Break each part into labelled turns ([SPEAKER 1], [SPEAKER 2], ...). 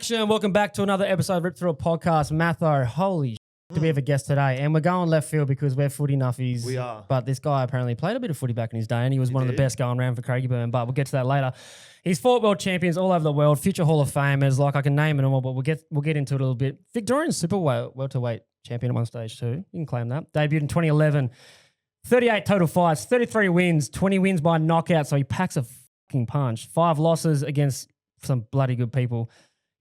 [SPEAKER 1] action. Welcome back to another episode of Rip Through a Podcast. Matho, holy shit, do we have a guest today? And we're going left field because we're footy nuffies.
[SPEAKER 2] We are.
[SPEAKER 1] But this guy apparently played a bit of footy back in his day and he was one of the best going around for Craigieburn, but we'll get to that later. He's fought world champions all over the world, future Hall of Famers, like I can name it all, but we'll get into it a little bit. Victorian super welterweight champion at one stage too. You can claim that. Debuted in 2011. 38 total fights, 33 wins, 20 wins by knockout, so he packs a fucking punch. 5 losses against some bloody good people.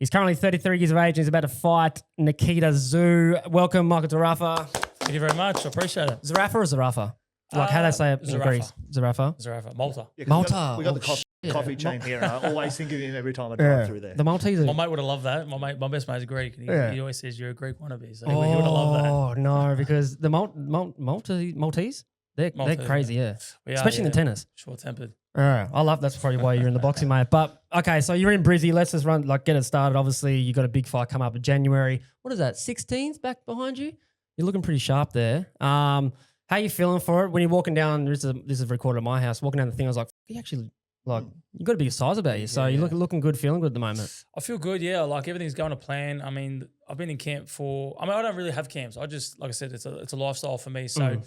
[SPEAKER 1] He's currently 33 years of age and he's about to fight Nikita Tszyu. Welcome, Michael Zerafa.
[SPEAKER 3] Thank you very much. I appreciate it.
[SPEAKER 1] Zerafa or Zerafa? Like how they say it in Greece. Zerafa?
[SPEAKER 3] Zerafa. Malta.
[SPEAKER 2] Yeah,
[SPEAKER 1] Malta.
[SPEAKER 2] We got the coffee chain here, and I always think of him every time I drive through there.
[SPEAKER 1] The Maltese.
[SPEAKER 3] My mate would have loved that. My best mate's Greek. And he always says you're a Greek wannabe. So he would have
[SPEAKER 1] Oh,
[SPEAKER 3] loved that.
[SPEAKER 1] no, because the Maltese, they're crazy, yeah. Especially in the tennis.
[SPEAKER 3] Short-tempered.
[SPEAKER 1] I love that's probably why you're in the boxing, mate. But okay, so you're in Brizzy. Let's just get it started. Obviously, you got a big fight come up in January. What is that? 16th back behind you. You're looking pretty sharp there. How you feeling for it when you're walking down? This is recorded at my house. Walking down the thing, I was like, you actually you got a big size about you. So you're looking good, feeling good at the moment.
[SPEAKER 3] I feel good. Yeah, like everything's going to plan. I mean, I've been in camp I don't really have camps. I just, like I said, it's a lifestyle for me. So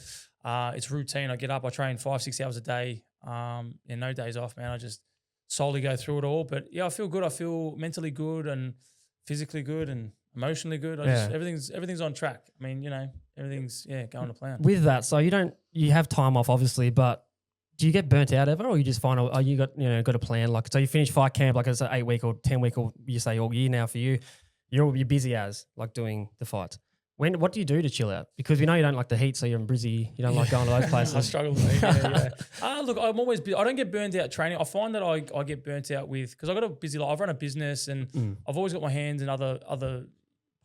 [SPEAKER 3] it's routine. I get up, I train 5-6 hours a day. No days off, man. I just solely go through it all. But yeah, I feel good. I feel mentally good and physically good and emotionally good. Everything's on track. I mean, everything's going to plan.
[SPEAKER 1] With that, so you have time off obviously, but do you get burnt out ever, or you just find you got a plan? Like, so you finish fight camp, like it's an 8-week or 10-week, or you say all year now for you. You're busy as like doing the fights. What do you do to chill out? Because we know you don't like the heat, so you're in Brizzy. You don't like going to those places.
[SPEAKER 3] I struggle with it. Look, I'm always busy. I don't get burnt out training. I find that I get burnt out because I got a busy life. I've run a business and I've always got my hands in other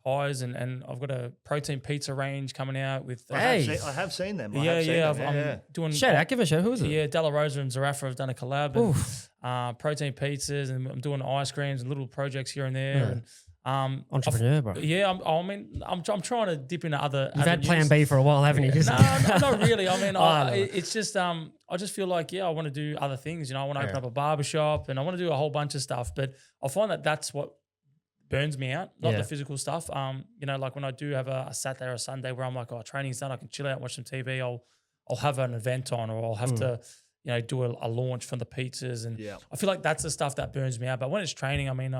[SPEAKER 3] pies and I've got a protein pizza range coming out with.
[SPEAKER 2] I have seen them.
[SPEAKER 3] I'm doing.
[SPEAKER 1] Shout out, give a show. Who is it?
[SPEAKER 3] Yeah, Della Rosa and Zerafa have done a collab. And, protein pizzas, and I'm doing ice creams and little projects here and there.
[SPEAKER 1] Yeah.
[SPEAKER 3] And
[SPEAKER 1] entrepreneur, bro.
[SPEAKER 3] Yeah, I'm trying to dip into other.
[SPEAKER 1] You've had Plan B for a while, haven't you?
[SPEAKER 3] No, not really. I mean, it's just I just feel like I want to do other things. I want to open up a barbershop and I want to do a whole bunch of stuff. But I find that that's what burns me out, not the physical stuff. Like when I do have a Saturday or a Sunday where I'm like, training's done, I can chill out and watch some TV. I'll have an event on, or I'll have to. Do a launch from the pizzas, and I feel like that's the stuff that burns me out. But when it's training, I mean,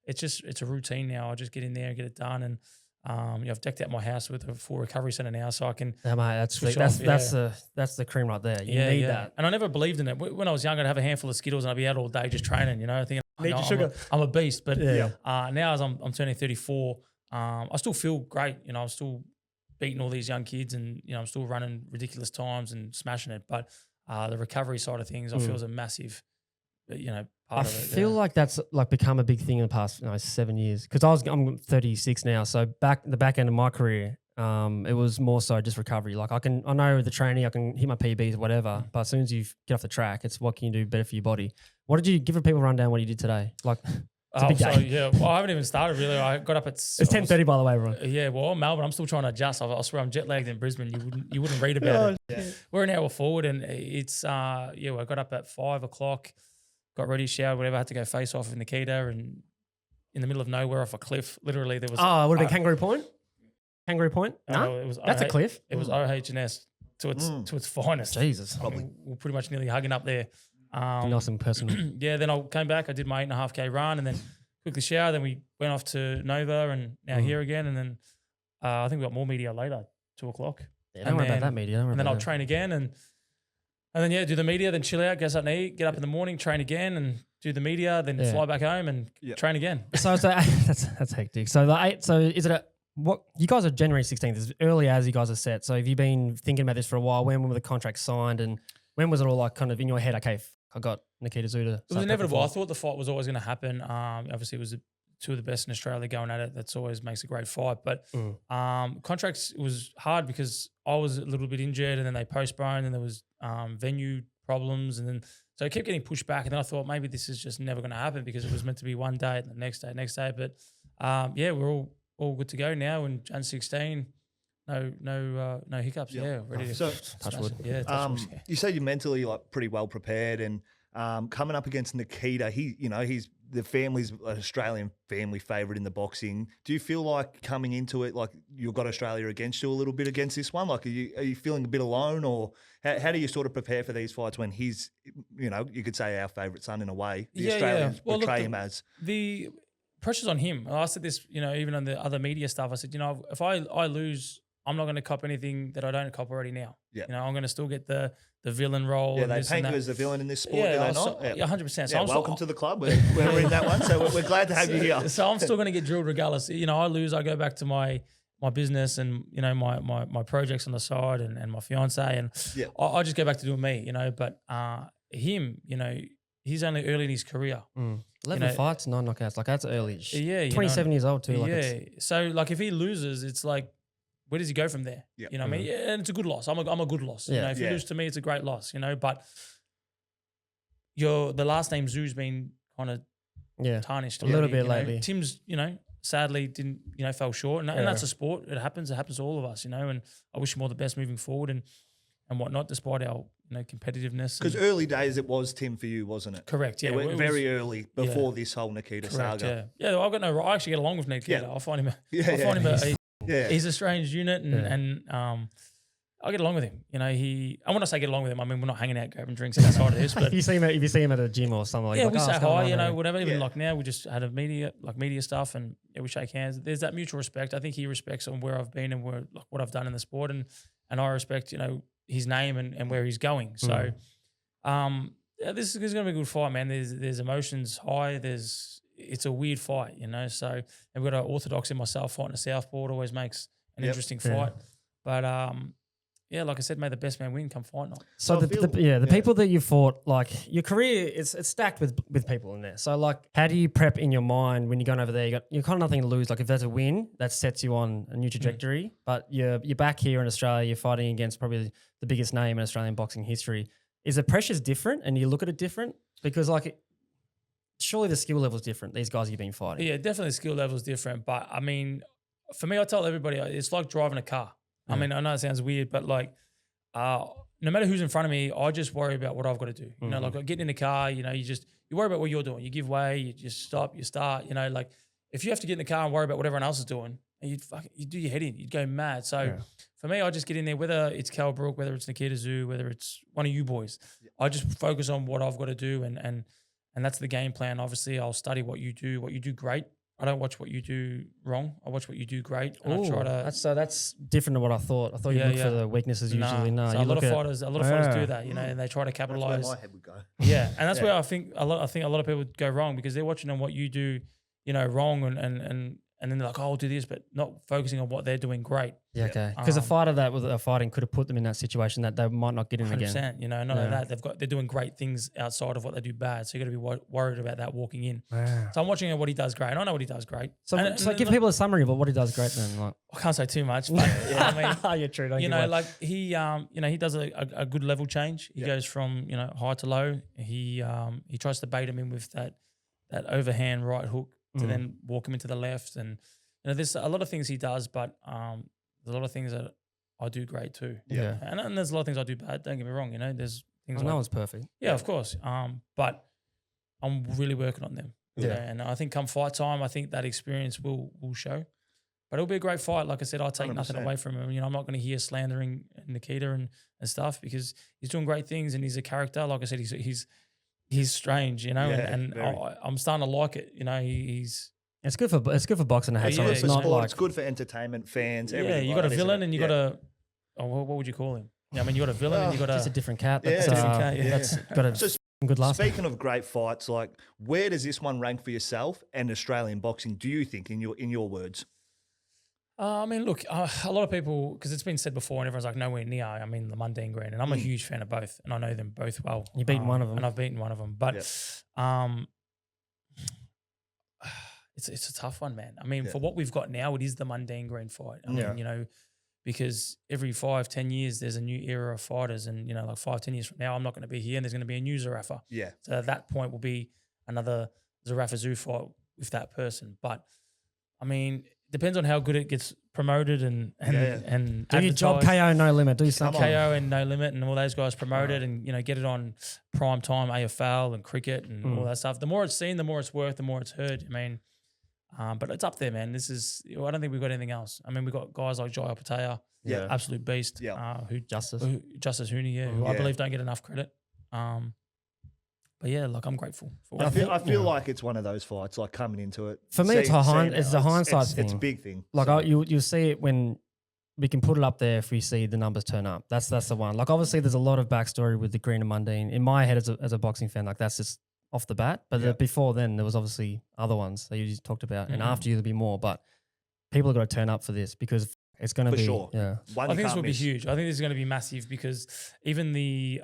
[SPEAKER 3] it's a routine now. I just get in there and get it done, and I've decked out my house with a full recovery center now, so I can.
[SPEAKER 1] Yeah, mate, that's the cream right there. You need that.
[SPEAKER 3] And I never believed in it. When I was young, I'd have a handful of Skittles and I'd be out all day just training. Thinking
[SPEAKER 1] need your sugar.
[SPEAKER 3] I'm a beast, but now as I'm turning 34, I still feel great. I'm still beating all these young kids, and I'm still running ridiculous times and smashing it, but. The recovery side of things, I feel is a massive, part of it. I feel
[SPEAKER 1] like that's like become a big thing in the past 7 years. Because I'm 36 now, so the back end of my career, it was more so just recovery. Like I know the training, I can hit my PBs, whatever. But as soon as you get off the track, it's what can you do better for your body. What did you give people a rundown? What you did today? Like. It's a big day.
[SPEAKER 3] Well, I haven't even started really. I got up at.
[SPEAKER 1] It's 10:30 by the way, everyone.
[SPEAKER 3] Yeah, well, Melbourne. I'm still trying to adjust. I swear, I'm jet lagged in Brisbane. You wouldn't read about it. Yeah. We're an hour forward, and it's I got up at 5 o'clock, got ready, showered, whatever. I had to go face off with Nikita, and in the middle of nowhere, off a cliff. Literally, there was.
[SPEAKER 1] Oh, would have been Kangaroo Point. Kangaroo Point? No,
[SPEAKER 3] it was.
[SPEAKER 1] That's a cliff.
[SPEAKER 3] It was OH&S to its finest.
[SPEAKER 1] Jesus,
[SPEAKER 3] we're pretty much nearly hugging up there.
[SPEAKER 1] Nice and personal.
[SPEAKER 3] Yeah. Then I came back. I did my 8.5K run, and then. Quickly shower, then we went off to Nova and now here again, and then I think we got more media later, 2 o'clock.
[SPEAKER 1] Yeah, don't worry about that media.
[SPEAKER 3] And then I'll train again and then do the media, then chill out, get something to eat, get up in the morning, train again, and do the media, then fly back home and train again.
[SPEAKER 1] So that's hectic. So is it what you guys are January 16th, as early as you guys are set. So have you been thinking about this for a while? When were the contracts signed, and when was it all like kind of in your head? Okay, I got Nikita Tszyu to.
[SPEAKER 3] It was inevitable. I thought the fight was always going to happen. Obviously, it was two of the best in Australia going at it. That's always makes a great fight. But contracts was hard because I was a little bit injured, and then they postponed, and there was venue problems, and then so it kept getting pushed back. And then I thought maybe this is just never going to happen because it was meant to be one day, and the next day. But we're all good to go now. And Jan 16. No hiccups. Yep. Yeah, ready to
[SPEAKER 1] touch wood.
[SPEAKER 3] Yeah, touch wood.
[SPEAKER 2] You said you're mentally like pretty well prepared, and coming up against Nikita, he's the family's an Australian family favourite in the boxing. Do you feel like coming into it, like you've got Australia against you a little bit against this one? Like, are you feeling a bit alone, or how do you sort of prepare for these fights when he's, you could say our favourite son in a way? The Australians portray him as.
[SPEAKER 3] The pressure's on him. I said this, even on the other media stuff. I said, if I lose, I'm not going to cop anything that I don't cop already now.
[SPEAKER 2] Yeah.
[SPEAKER 3] I'm going to still get the villain role.
[SPEAKER 2] Yeah, they paint you as the villain in this sport, do they not?
[SPEAKER 3] Yeah, 100%.
[SPEAKER 2] So welcome to the club. We're in that one, so we're glad to have you here.
[SPEAKER 3] So I'm still going to get drilled regardless. I lose, I go back to my business and, my projects on the side and my fiance, and I just go back to doing me, But him, he's only early in his career.
[SPEAKER 1] 11 fights, 9 knockouts. Like, that's early.
[SPEAKER 3] Yeah.
[SPEAKER 1] 27 years old too. Like
[SPEAKER 3] So, like, if he loses, it's like, where does he go from there?
[SPEAKER 2] Yep.
[SPEAKER 3] You know what I mean? Yeah, and it's a good loss. I'm a good loss.
[SPEAKER 1] Yeah.
[SPEAKER 3] If you lose to me, it's a great loss, But the last name Tszyu's been kind of tarnished.
[SPEAKER 1] A little bit lately.
[SPEAKER 3] Tim's, sadly didn't, fell short. And that's a sport. It happens to all of us, And I wish him all the best moving forward and whatnot, despite our, competitiveness.
[SPEAKER 2] Because early days it was Tim for you, wasn't it?
[SPEAKER 3] Correct, yeah.
[SPEAKER 2] Very early before this whole Nikita saga.
[SPEAKER 3] Yeah, I actually get along with Nikita. I find him he's a strange unit, and I get along with him. And when I say get along with him, I mean we're not hanging out grabbing drinks outside of this. But
[SPEAKER 1] if you see him at a gym or something, like
[SPEAKER 3] we say hi, whatever. Even like now, we just had a media stuff, and we shake hands. There's that mutual respect. I think he respects on where I've been and what I've done in the sport, and I respect his name and where he's going. So, this is going to be a good fight, man. There's emotions high. It's a weird fight, So, and we've got an orthodox in myself fighting a southpaw. It always makes an interesting fight. But like I said, may the best man win. Come fight night.
[SPEAKER 1] So the people that you fought, like your career, it's stacked with people in there. So like, how do you prep in your mind when you're going over there? You kind of nothing to lose. Like if there's a win, that sets you on a new trajectory. But you're back here in Australia. You're fighting against probably the biggest name in Australian boxing history. Is the pressures different, and you look at it different? Because surely the skill level is different. These guys you've been fighting.
[SPEAKER 3] Yeah, definitely the skill level is different. But I mean, for me, I tell everybody it's like driving a car. I mean, I know it sounds weird, but like, no matter who's in front of me, I just worry about what I've got to do. Like getting in the car, you worry about what you're doing. You give way, you just stop, you start. Like if you have to get in the car and worry about what everyone else is doing, you do your head in, you'd go mad. So for me, I just get in there, whether it's Cal Brook, whether it's Nikita Tszyu, whether it's one of you boys, I just focus on what I've got to do, and that's the game plan. Obviously, I'll study what you do great. I don't watch what you do wrong. I watch what you do great. And I try to.
[SPEAKER 1] That's different to what I thought. I thought you look for the weaknesses usually. No,
[SPEAKER 3] so a lot of fighters do that, and they try to capitalize.
[SPEAKER 2] That's where my head would go.
[SPEAKER 3] Yeah, and that's where I think a lot of people go wrong, because they're watching on what you do, wrong, and then they're like, oh, I'll do this, but not focusing on what they're doing great.
[SPEAKER 1] Yeah, okay. Because a fighter that was fighting could have put them in that situation that they might not get in
[SPEAKER 3] 100%,
[SPEAKER 1] again.
[SPEAKER 3] Not only that, they're doing great things outside of what they do bad. So you got to be worried about that walking in.
[SPEAKER 1] Wow.
[SPEAKER 3] So I'm watching what he does great. I know what he does great.
[SPEAKER 1] So give people a summary of what he does great then. Like,
[SPEAKER 3] I can't say too much, but I mean,
[SPEAKER 1] you're true.
[SPEAKER 3] He does a good level change. He goes from high to low. He tries to bait him in with that overhand right hook to then walk him into the left, and there's a lot of things he does, but there's a lot of things that I do great too.
[SPEAKER 1] Yeah.
[SPEAKER 3] And there's a lot of things I do bad. Don't get me wrong. There's things.
[SPEAKER 1] No one's perfect.
[SPEAKER 3] Yeah, of course. But I'm really working on them.
[SPEAKER 1] Yeah.
[SPEAKER 3] And I think come fight time, I think that experience will show. But it'll be a great fight. Like I said, I'll take
[SPEAKER 2] 100%.
[SPEAKER 3] nothing away from him. I'm not going to hear slandering Nikita and stuff, because he's doing great things and he's a character. Like I said, he's strange, and I'm starting to like it. He's.
[SPEAKER 1] It's good for boxing to have something.
[SPEAKER 2] It's not like, it's good for entertainment, fans.
[SPEAKER 3] Yeah, you got a villain and you got a. Oh, what would you call him? I mean, you got a villain and you got
[SPEAKER 1] just a different cat.
[SPEAKER 3] That's
[SPEAKER 1] that's got a good laugh.
[SPEAKER 2] Speaking of great fights, like where does this one rank for yourself and Australian boxing? Do you think, in your words?
[SPEAKER 3] I mean, look, a lot of people, because it's been said before, and everyone's like nowhere near. I mean, the mundane green, and I'm a huge fan of both, and I know them both well.
[SPEAKER 1] You've beaten one of them,
[SPEAKER 3] and I've beaten one of them, but it's a tough one, man. I mean, for what we've got now, it is the mundane green fight. I mean, because every 5-10 years there's a new era of fighters, and like 5-10 years from now, I'm not going to be here, and there's going to be a new Zerafa.
[SPEAKER 2] Yeah.
[SPEAKER 3] So at that point will be another Zerafa Tszyu fight with that person. But I mean, depends on how good it gets promoted and
[SPEAKER 1] do your job,
[SPEAKER 3] advertised.
[SPEAKER 1] KO No Limit. Do something.
[SPEAKER 3] KO and No Limit and all those guys promoted and, get it on prime time AFL and cricket and all that stuff. The more it's seen, the more it's worth, the more it's heard. I mean, but it's up there, man. I don't think we've got anything else. I mean, we've got guys like Jaya Patea, absolute beast,
[SPEAKER 1] Justice
[SPEAKER 3] Hooney, who I believe don't get enough credit. But yeah, like I'm grateful for
[SPEAKER 2] I feel like it's one of those fights, like coming into it.
[SPEAKER 1] For me, it's a hindsight thing.
[SPEAKER 2] It's a big thing.
[SPEAKER 1] Like you'll see it when we can put it up there if we see the numbers turn up. That's the one. Like obviously, there's a lot of backstory with the Green and Mundine. In my head, as a boxing fan, like that's just off the bat. But before then, there was obviously other ones that you just talked about, and after you there'll be more. But people are going to turn up for this because it's going to be
[SPEAKER 2] sure.
[SPEAKER 1] Yeah,
[SPEAKER 3] I think this will be huge. I think this is going to be massive because even the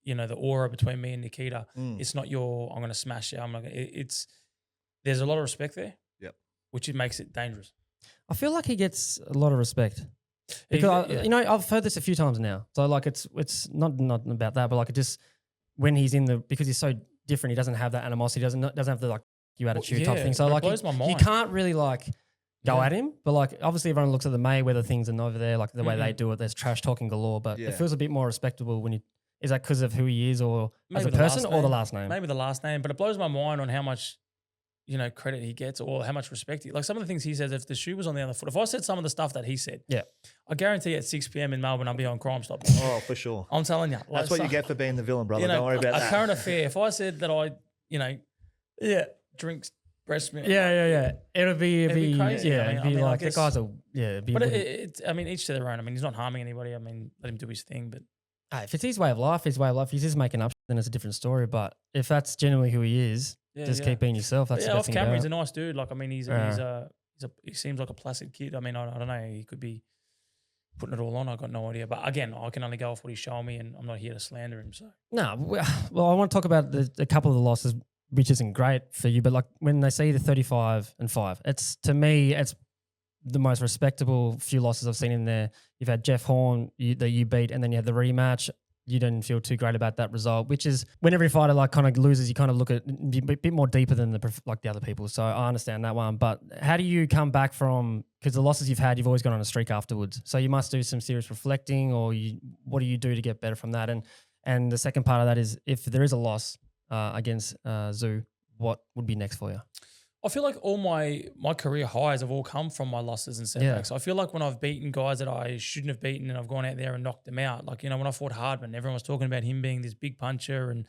[SPEAKER 3] the aura between me and Nikita, it's not I'm going to smash it. I'm not. There's a lot of respect there.
[SPEAKER 2] Yep.
[SPEAKER 3] Which makes it dangerous.
[SPEAKER 1] I feel like he gets a lot of respect because I've heard this a few times now. So like it's not about that, but like it just when he's because he's so different, he doesn't have that animosity. Doesn't have the like you attitude type thing. So like you can't really like go at him, but like obviously everyone looks at the Mayweather things and over there like the way they do it. There's trash talking galore, but it feels a bit more respectable when you. Is that because of who he is or maybe as a person or the last name?
[SPEAKER 3] Maybe the last name, but it blows my mind on how much, credit he gets or how much respect like some of the things he says, if the shoe was on the other foot, if I said some of the stuff that he said, I guarantee at 6 p.m. in Melbourne, I'll be on Crime Stop.
[SPEAKER 2] Oh, for sure.
[SPEAKER 3] I'm telling you.
[SPEAKER 2] That's what you get for being the villain, brother. Don't worry about that.
[SPEAKER 3] A current affair, if I said that I, drinks breast milk.
[SPEAKER 1] Yeah. It'd be crazy. Yeah, it'd be like the guys are,
[SPEAKER 3] But each to their own. I mean, he's not harming anybody. I mean, let him do his thing, but.
[SPEAKER 1] If it's his way of life, he's just making up, then it's a different story. But if that's genuinely who he is, just keep being yourself. That's the best
[SPEAKER 3] off
[SPEAKER 1] thing
[SPEAKER 3] camera,
[SPEAKER 1] about
[SPEAKER 3] he's a nice dude. Like, I mean, he seems like a placid kid. I mean, I don't know. He could be putting it all on. I got no idea. But again, I can only go off what he's showing me, and I'm not here to slander him. So
[SPEAKER 1] no, well, I want to talk about a couple of the losses, which isn't great for you. But like when they say the 35-5, it's to me, it's the most respectable few losses I've seen in there. You've had Jeff Horn that you beat, and then you had the rematch. You didn't feel too great about that result, which is when every fighter like kind of loses, you kind of look at a bit more deeper than the other people. So I understand that one. But how do you come back from, because the losses you've had, you've always gone on a streak afterwards. So you must do some serious reflecting, or what do you do to get better from that? And the second part of that is, if there is a loss against Tszyu, what would be next for you?
[SPEAKER 3] I feel like all my career highs have all come from my losses and setbacks. I feel like when I've beaten guys that I shouldn't have beaten and I've gone out there and knocked them out, like, when I fought Hardman, everyone was talking about him being this big puncher and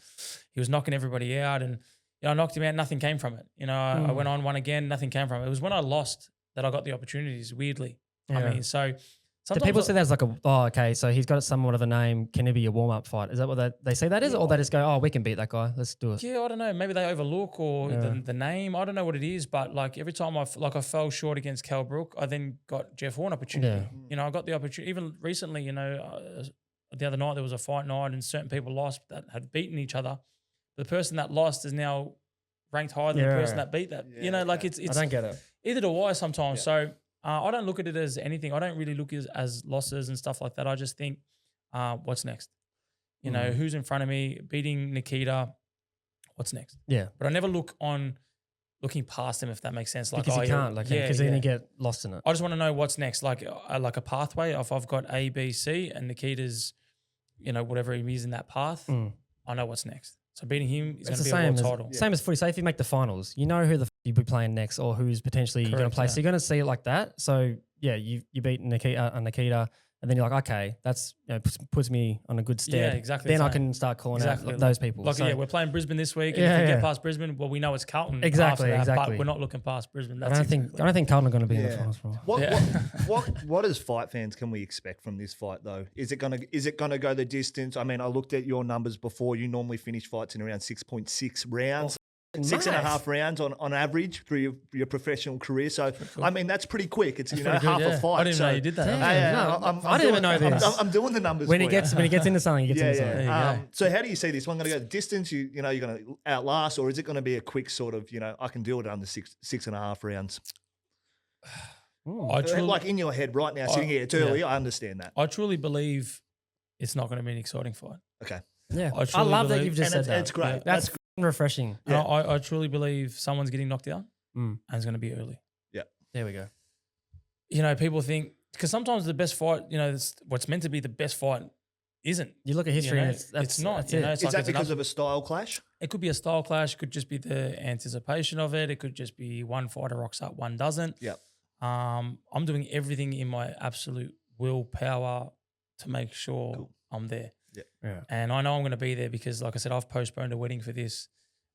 [SPEAKER 3] he was knocking everybody out, and I knocked him out, nothing came from it. I went on, won again, nothing came from it. It was when I lost that I got the opportunities, weirdly. I mean, so
[SPEAKER 1] do people say that's like okay, so he's got somewhat of a name. Can it be a warm-up fight? Is that what they say that is? Or they just go, we can beat that guy. Let's do it.
[SPEAKER 3] Yeah, I don't know. Maybe they overlook or the name. I don't know what it is, but like every time I fell short against Cal Brook, I then got Jeff Horn opportunity. Yeah. I got the opportunity. Even recently, the other night there was a fight night and certain people lost that had beaten each other. The person that lost is now ranked higher than the person that beat that.
[SPEAKER 2] Yeah.
[SPEAKER 3] It's
[SPEAKER 1] I don't get it.
[SPEAKER 3] Either do I sometimes. Yeah. So I don't look at it as anything. I don't really look as losses and stuff like that. I just think, what's next? Who's in front of me? Beating Nikita, what's next?
[SPEAKER 1] Yeah.
[SPEAKER 3] But I never looking past them, if that makes sense. Like,
[SPEAKER 1] because you can't, because then you get lost in it.
[SPEAKER 3] I just want to know what's next, like a pathway. If I've got A, B, C, and Nikita's, whatever he is in that path, I know what's next. So beating him is going to be a world title.
[SPEAKER 1] Same as footy. Say if you make the finals, you know who you'll be playing next or who's potentially going to play. So you're going to see it like that. So yeah, you beat Nikita, and then you're like, okay, that's puts me on a good stead.
[SPEAKER 3] Yeah, exactly.
[SPEAKER 1] Then I can start calling out those people.
[SPEAKER 3] Like, we're playing Brisbane this week. And if we get past Brisbane, well, we know it's Carlton.
[SPEAKER 1] Exactly.
[SPEAKER 3] But we're not looking past Brisbane.
[SPEAKER 1] I don't think Carlton are going to be in the finals.
[SPEAKER 2] What as fight fans can we expect from this fight though? Is it gonna go the distance? I mean, I looked at your numbers before. You normally finish fights in around 6.6 rounds. 6.5 rounds on average through your professional career. So, cool. I mean, that's pretty quick. It's, half a fight.
[SPEAKER 3] I didn't know you did that.
[SPEAKER 1] I didn't even know this.
[SPEAKER 2] I'm doing the numbers
[SPEAKER 1] when he gets into something, he gets into something.
[SPEAKER 2] So how do you see this one going to go the distance? You're going to outlast, or is it going to be a quick sort of, I can do it under 6.5 rounds? Like in your head right now, sitting here, it's early. I understand that.
[SPEAKER 3] I truly believe it's not going to be an exciting fight.
[SPEAKER 2] Okay.
[SPEAKER 1] Yeah. I love that you've just said that.
[SPEAKER 2] It's great.
[SPEAKER 1] Yeah. That's refreshing.
[SPEAKER 3] Yeah. I truly believe someone's getting knocked out and it's going to be early.
[SPEAKER 2] Yeah.
[SPEAKER 1] There we go.
[SPEAKER 3] You know, people think because sometimes the best fight, you know, what's meant to be the best fight isn't.
[SPEAKER 1] You look at history,
[SPEAKER 3] you know?
[SPEAKER 1] and
[SPEAKER 3] it's not.
[SPEAKER 1] That's
[SPEAKER 3] You know,
[SPEAKER 1] it.
[SPEAKER 3] it's
[SPEAKER 2] Is
[SPEAKER 3] like
[SPEAKER 2] that
[SPEAKER 3] it's
[SPEAKER 2] because of a style clash?
[SPEAKER 3] It could be a style clash. It could just be the anticipation of it. It could just be one fighter rocks up, one doesn't.
[SPEAKER 2] Yeah.
[SPEAKER 3] I'm doing everything in my absolute willpower to make sure I'm there.
[SPEAKER 1] Yeah.
[SPEAKER 3] And I know I'm going to be there because, like I said, I've postponed a wedding for this.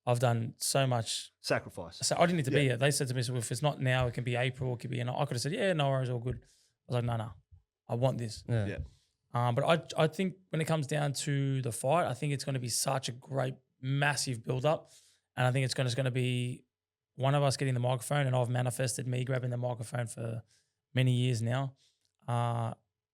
[SPEAKER 3] I've done so much
[SPEAKER 2] Sacrifice.
[SPEAKER 3] So I didn't need to be here. They said to me, so if it's not now, it can be April, it could be, I could have said, yeah, no worries, all good. I was like, no, I want this.
[SPEAKER 1] Yeah.
[SPEAKER 3] But I think when it comes down to the fight, I think it's going to be such a great, massive build up. And I think it's going to be one of us getting the microphone, and I've manifested me grabbing the microphone for many years now,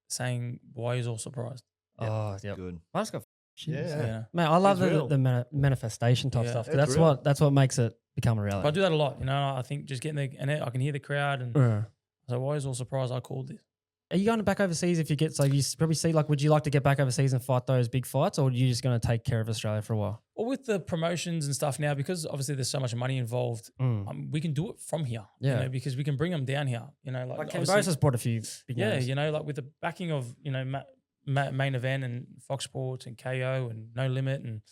[SPEAKER 3] saying, why is all surprised?
[SPEAKER 1] Oh, yeah.
[SPEAKER 2] Good.
[SPEAKER 1] I just got
[SPEAKER 2] Yeah.
[SPEAKER 1] Man, I love
[SPEAKER 2] It's real.
[SPEAKER 1] the manifestation type stuff.
[SPEAKER 2] It's real.
[SPEAKER 1] That's what makes it become a reality.
[SPEAKER 3] But I do that a lot. You know, I think just getting and I can hear the crowd, and so why is all surprised I called this?
[SPEAKER 1] Are you going back overseas if you get, so you probably see, like, would you like to get back overseas and fight those big fights, or are you just going to take care of Australia for a while?
[SPEAKER 3] Well, with the promotions and stuff now, because obviously there's so much money involved, we can do it from here.
[SPEAKER 1] Yeah.
[SPEAKER 3] You know, because we can bring them down here. You know,
[SPEAKER 1] Like Cambo's has brought a few big names.
[SPEAKER 3] you know, like with the backing of, you know, Main Event and Fox Sports and KO and No Limit, and